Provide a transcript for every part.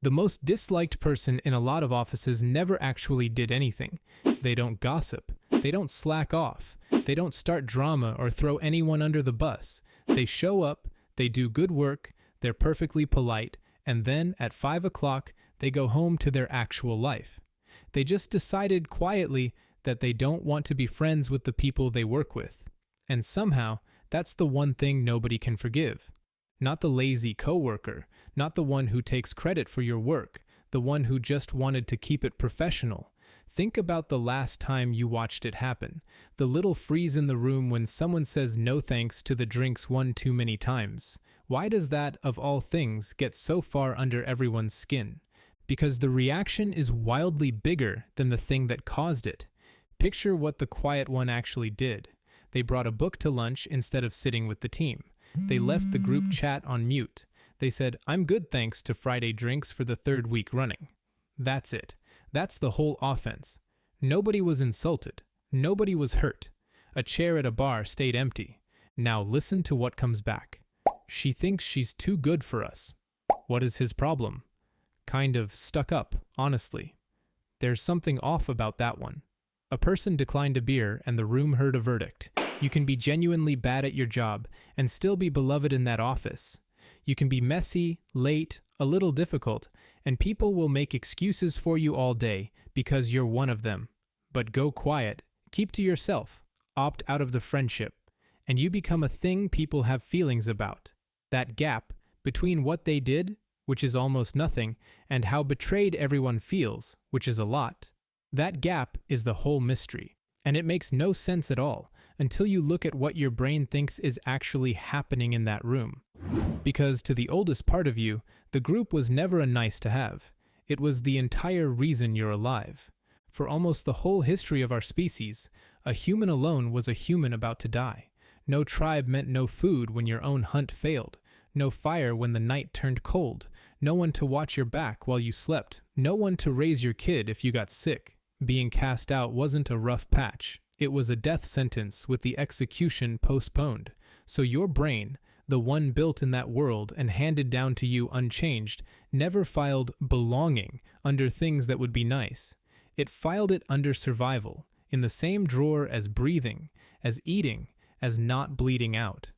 The most disliked person in a lot of offices never actually did anything. They don't gossip. They don't slack off. They don't start drama or throw anyone under the bus. They show up, they do good work, they're perfectly polite, and then at 5 o'clock, they go home to their actual life. They just decided quietly that they don't want to be friends with the people they work with. And somehow, that's the one thing nobody can forgive. Not the lazy coworker, not the one who takes credit for your work, the one who just wanted to keep it professional. Think about the last time you watched it happen. The little freeze in the room when someone says no thanks to the drinks one too many times. Why does that, of all things, get so far under everyone's skin? Because the reaction is wildly bigger than the thing that caused it. Picture what the quiet one actually did. They brought a book to lunch instead of sitting with the team. They left the group chat on mute. They said, "I'm good thanks to Friday drinks for the 3rd week running." That's it. That's the whole offense. Nobody was insulted. Nobody was hurt. A chair at a bar stayed empty. Now listen to what comes back. "She thinks she's too good for us." What is his problem? Kind of stuck up, honestly. There's something off about that one. A person declined a beer and the room heard a verdict. You can be genuinely bad at your job and still be beloved in that office. You can be messy, late, a little difficult, and people will make excuses for you all day because you're one of them. But go quiet, keep to yourself, opt out of the friendship, and you become a thing people have feelings about. That gap between what they did, which is almost nothing, and how betrayed everyone feels, which is a lot. That gap is the whole mystery. And it makes no sense at all until you look at what your brain thinks is actually happening in that room. Because to the oldest part of you, the group was never a nice to have. It was the entire reason you're alive. For almost the whole history of our species, a human alone was a human about to die. No tribe meant no food when your own hunt failed. No fire when the night turned cold. No one to watch your back while you slept. No one to raise your kid if you got sick. Being cast out wasn't a rough patch. It was a death sentence with the execution postponed. So your brain, the one built in that world and handed down to you unchanged, never filed belonging under things that would be nice. It filed it under survival, in the same drawer as breathing, as eating, as not bleeding out.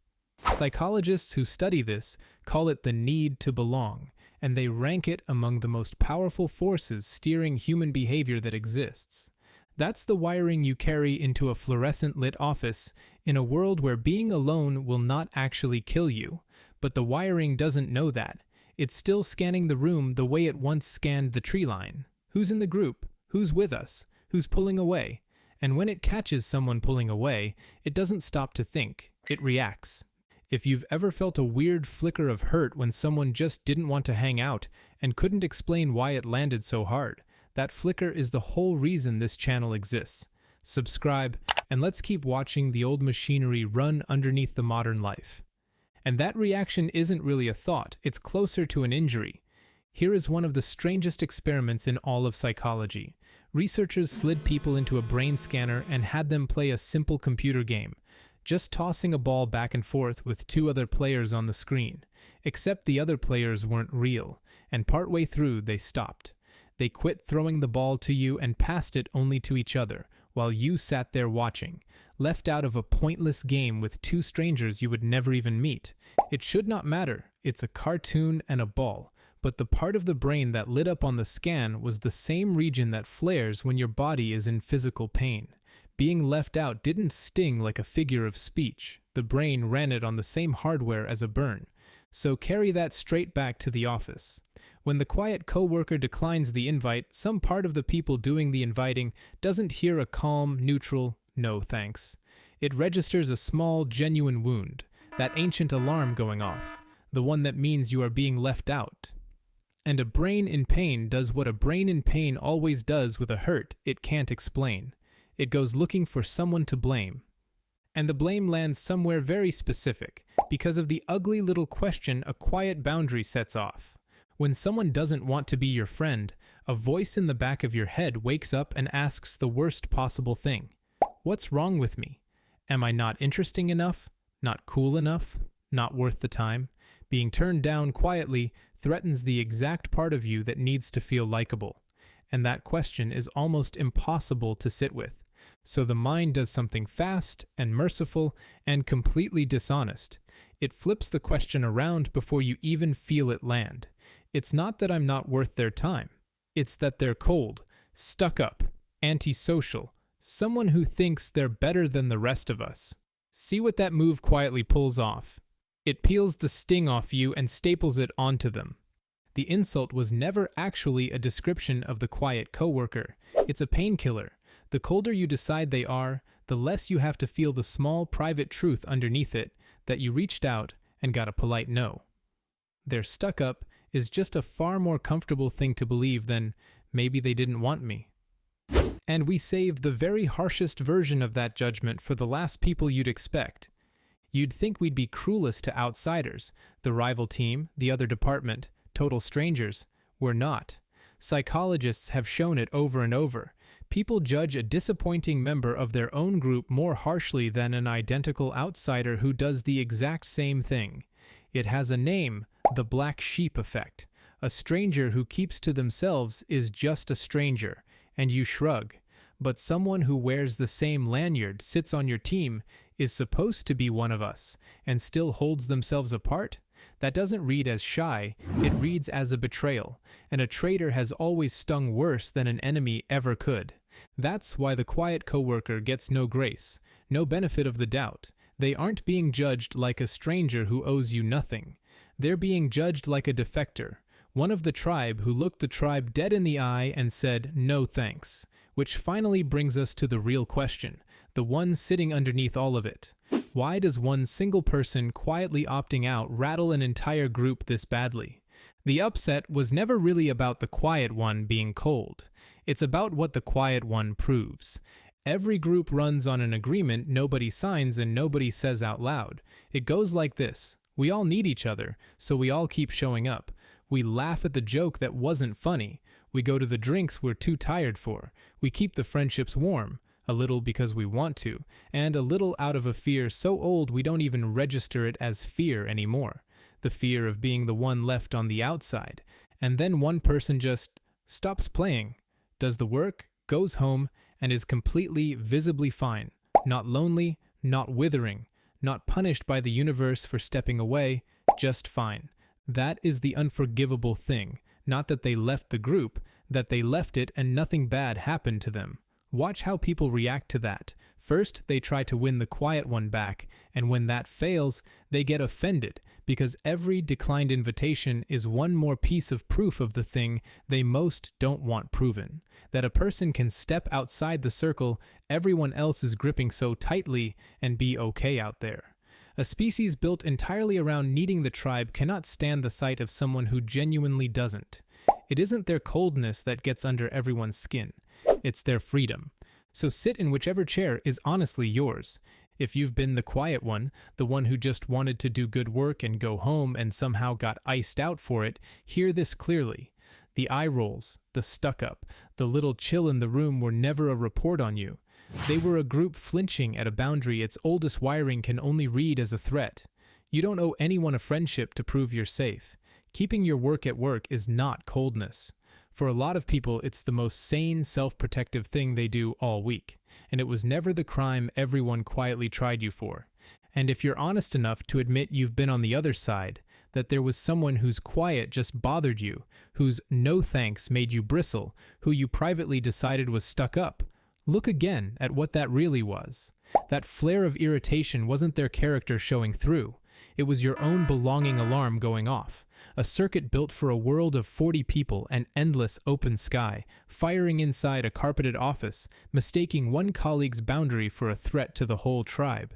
Psychologists who study this call it the need to belong, and they rank it among the most powerful forces steering human behavior that exists. That's the wiring you carry into a fluorescent-lit office in a world where being alone will not actually kill you. But the wiring doesn't know that. It's still scanning the room the way it once scanned the tree line. Who's in the group? Who's with us? Who's pulling away? And when it catches someone pulling away, it doesn't stop to think. It reacts. If you've ever felt a weird flicker of hurt when someone just didn't want to hang out and couldn't explain why it landed so hard, that flicker is the whole reason this channel exists. Subscribe, and let's keep watching the old machinery run underneath the modern life. And that reaction isn't really a thought, it's closer to an injury. Here is one of the strangest experiments in all of psychology. Researchers slid people into a brain scanner and had them play a simple computer game. Just tossing a ball back and forth with 2 other players on the screen. Except the other players weren't real, and partway through they stopped. They quit throwing the ball to you and passed it only to each other, while you sat there watching, left out of a pointless game with 2 strangers you would never even meet. It should not matter, it's a cartoon and a ball, but the part of the brain that lit up on the scan was the same region that flares when your body is in physical pain. Being left out didn't sting like a figure of speech. The brain ran it on the same hardware as a burn. So carry that straight back to the office. When the quiet coworker declines the invite, some part of the people doing the inviting doesn't hear a calm, neutral, "no thanks." It registers a small, genuine wound, that ancient alarm going off, the one that means you are being left out. And a brain in pain does what a brain in pain always does with a hurt it can't explain. It goes looking for someone to blame. And the blame lands somewhere very specific, because of the ugly little question a quiet boundary sets off. When someone doesn't want to be your friend, a voice in the back of your head wakes up and asks the worst possible thing. What's wrong with me? Am I not interesting enough? Not cool enough? Not worth the time? Being turned down quietly threatens the exact part of you that needs to feel likable. And that question is almost impossible to sit with. So the mind does something fast and merciful and completely dishonest. It flips the question around before you even feel it land. It's not that I'm not worth their time. It's that they're cold, stuck up, antisocial, someone who thinks they're better than the rest of us. See what that move quietly pulls off. It peels the sting off you and staples it onto them. The insult was never actually a description of the quiet coworker. It's a painkiller. The colder you decide they are, the less you have to feel the small private truth underneath it that you reached out and got a polite no. Their stuck up is just a far more comfortable thing to believe than maybe they didn't want me. And we saved the very harshest version of that judgment for the last people you'd expect. You'd think we'd be cruelest to outsiders, the rival team, the other department, total strangers. We're not. Psychologists have shown it over and over. People judge a disappointing member of their own group more harshly than an identical outsider who does the exact same thing. It has a name, the black sheep effect. A stranger who keeps to themselves is just a stranger, and you shrug. But someone who wears the same lanyard, sits on your team, is supposed to be one of us, and still holds themselves apart? That doesn't read as shy, it reads as a betrayal, and a traitor has always stung worse than an enemy ever could. That's why the quiet coworker gets no grace, no benefit of the doubt. They aren't being judged like a stranger who owes you nothing. They're being judged like a defector, one of the tribe who looked the tribe dead in the eye and said, "No thanks." Which finally brings us to the real question, the one sitting underneath all of it. Why does one single person quietly opting out rattle an entire group this badly? The upset was never really about the quiet one being cold. It's about what the quiet one proves. Every group runs on an agreement nobody signs and nobody says out loud. It goes like this. We all need each other, so we all keep showing up. We laugh at the joke that wasn't funny. We go to the drinks we're too tired for. We keep the friendships warm, a little because we want to, and a little out of a fear so old we don't even register it as fear anymore. The fear of being the one left on the outside. And then one person just stops playing, does the work, goes home, and is completely, visibly fine. Not lonely, not withering, not punished by the universe for stepping away, just fine. That is the unforgivable thing. Not that they left the group, that they left it and nothing bad happened to them. Watch how people react to that. First, they try to win the quiet one back, and when that fails, they get offended, because every declined invitation is one more piece of proof of the thing they most don't want proven. That a person can step outside the circle everyone else is gripping so tightly and be okay out there. A species built entirely around needing the tribe cannot stand the sight of someone who genuinely doesn't. It isn't their coldness that gets under everyone's skin. It's their freedom. So sit in whichever chair is honestly yours. If you've been the quiet one, the one who just wanted to do good work and go home and somehow got iced out for it, hear this clearly. The eye rolls, the stuck up, the little chill in the room were never a report on you. They were a group flinching at a boundary its oldest wiring can only read as a threat. You don't owe anyone a friendship to prove you're safe. Keeping your work at work is not coldness. For a lot of people, it's the most sane, self-protective thing they do all week. And it was never the crime everyone quietly tried you for. And if you're honest enough to admit you've been on the other side, that there was someone whose quiet just bothered you, whose no thanks made you bristle, who you privately decided was stuck up, look again at what that really was. That flare of irritation wasn't their character showing through. It was your own belonging alarm going off. A circuit built for a world of 40 people and endless open sky, firing inside a carpeted office, mistaking one colleague's boundary for a threat to the whole tribe.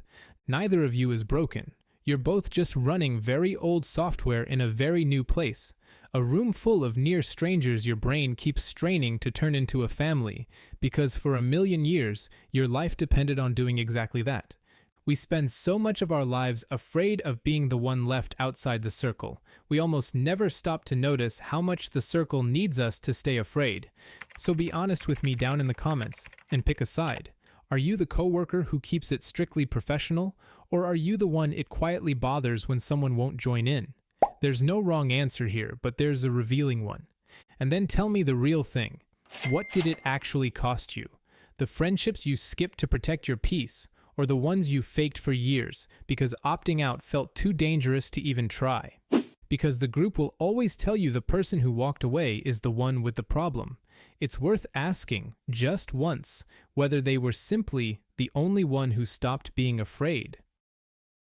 Neither of you is broken. You're both just running very old software in a very new place. A room full of near strangers your brain keeps straining to turn into a family, because for a million years, your life depended on doing exactly that. We spend so much of our lives afraid of being the one left outside the circle. We almost never stop to notice how much the circle needs us to stay afraid. So be honest with me down in the comments and pick a side. Are you the coworker who keeps it strictly professional, or are you the one it quietly bothers when someone won't join in? There's no wrong answer here, but there's a revealing one. And then tell me the real thing. What did it actually cost you? The friendships you skipped to protect your peace, or the ones you faked for years because opting out felt too dangerous to even try? Because the group will always tell you the person who walked away is the one with the problem. It's worth asking, just once, whether they were simply the only one who stopped being afraid.